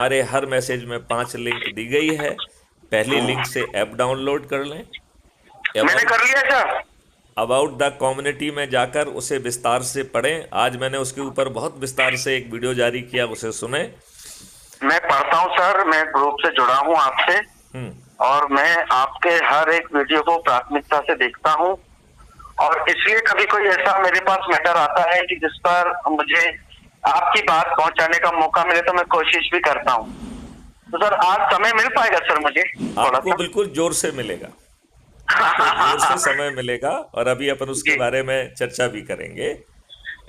हमारे हर मैसेज में 5 लिंक दी गई है। पहली लिंक से ऐप डाउनलोड कर लें। मैंने अबाउट कर लिया सर। अबाउट द कम्युनिटी में जाकर उसे विस्तार से पढ़ें। आज मैंने उसके ऊपर बहुत विस्तार से एक वीडियो जारी किया, उसे सुने। मैं पढ़ता हूँ सर, मैं ग्रुप से जुड़ा हूँ आपसे, हम्म। और मैं आपके हर एक वीडियो को प्राथमिकता से देखता हूँ। और इसलिए कभी कोई ऐसा मेरे पास मैटर आता है कि जिस पर मुझे आपकी बात पहुंचाने का मौका मिले तो मैं कोशिश भी करता हूँ। तो सर आज समय मिल पाएगा सर मुझे थोड़ा आपको सा? बिल्कुल जोर से मिलेगा। आपको जोर से समय मिलेगा, और अभी अपन उसके जी बारे में चर्चा भी करेंगे।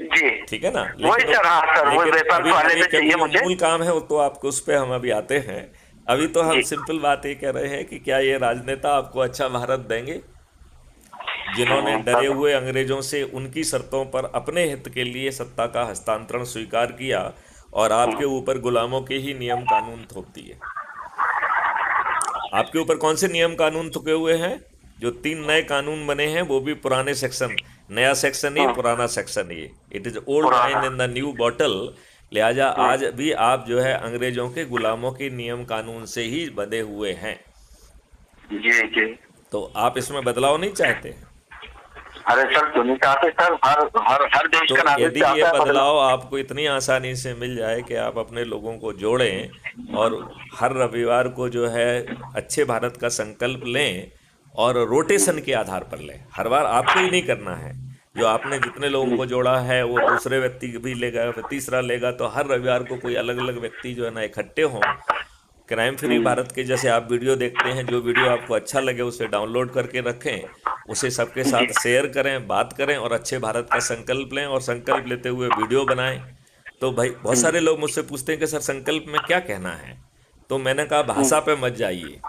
जी। ठीक है ना? वही लेकिन सर, हाँ सर, वही लेकिन वेपन्स अभी वाले अभी पे अभी चाहिए जो मुझे। मूल काम है वो तो आपको, उस पे हम अभी आते हैं। अभी तो हम जी सिंपल बात ये कह रहे हैं कि क्या ये राजनेता आपको अच्छा भारत देंगे, जिन्होंने डरे सर। हुए अंग्रेजों से उनकी शर्तों पर अपने हित के लिए सत्ता का हस्तांतरण स्वीकार किया, और आपके ऊपर गुलामों के ही नियम कानून थोप दिए। आपके ऊपर कौन से नियम कानून थोपे हुए हैं? जो 3 नए कानून बने हैं वो भी पुराने सेक्शन। नया सेक्शन ये, हम्म, पुराना सेक्शन ये। इट इज ओल्ड वाइन पुराना। In the new bottle. लिहाजा हम्म, आज भी आप जो है अंग्रेजों के गुलामों के नियम कानून से ही बंधे हुए हैं। जी जी। तो आप इसमें बदलाव नहीं चाहते? अरे सर क्यों नहीं चाहते सर, हर हर हर देश तो का नागरिक यदि ये चाहता है बदलाव बदलाव। आपको इतनी आसानी से मिल जाए कि आप अपने लोगों को जोड़ें, और हर रविवार को जो है अच्छे भारत का संकल्प लें, और रोटेशन के आधार पर लें, हर बार आपको ही नहीं करना है। जो आपने जितने लोगों को जोड़ा है वो दूसरे व्यक्ति भी लेगा, फिर तीसरा लेगा, तो हर रविवार को कोई अलग अलग व्यक्ति जो है ना इकट्ठे हों। क्राइम फ्री हम्म, भारत के जैसे आप वीडियो देखते हैं, जो वीडियो आपको अच्छा लगे उसे डाउनलोड करके रखें, उसे सबके जी। साथ शेयर करें, बात करें, और अच्छे भारत का संकल्प लें, और संकल्प लेते हुए वीडियो बनाएं। तो भाई बहुत हम्म, सारे लोग मुझसे पूछते हैं कि सर संकल्प में क्या कहना है। तो मैंने कहा हम्म, भाषा पे मत जाइए,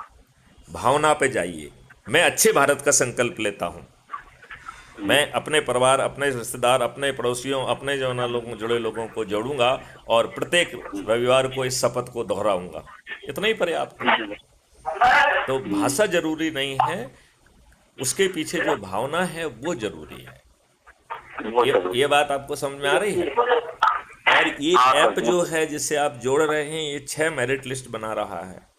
भावना पे जाइए। मैं अच्छे भारत का संकल्प लेता हूँ। मैं अपने परिवार, अपने रिश्तेदार, अपने पड़ोसियों, अपने जो ना लोगों जुड़े लोगों को जोड़ूंगा, और प्रत्येक रविवार को इस शपथ को दोहराऊंगा। इतना ही पर्याप्त है। हम्म, तो भाषा जरूरी नहीं है, उसके पीछे जो भावना है वो जरूरी है। वो जरूर। ये बात आपको समझ में आ रही है? और ये हाँ ऐप सर। जो है जिससे आप जोड़ रहे हैं, ये 6 मेरिट लिस्ट बना रहा है।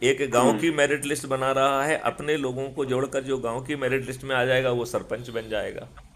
एक गांव हम्म, की मेरिट लिस्ट बना रहा है। अपने लोगों को जोड़कर जो गांव की मेरिट लिस्ट में आ जाएगा वो सरपंच बन जाएगा।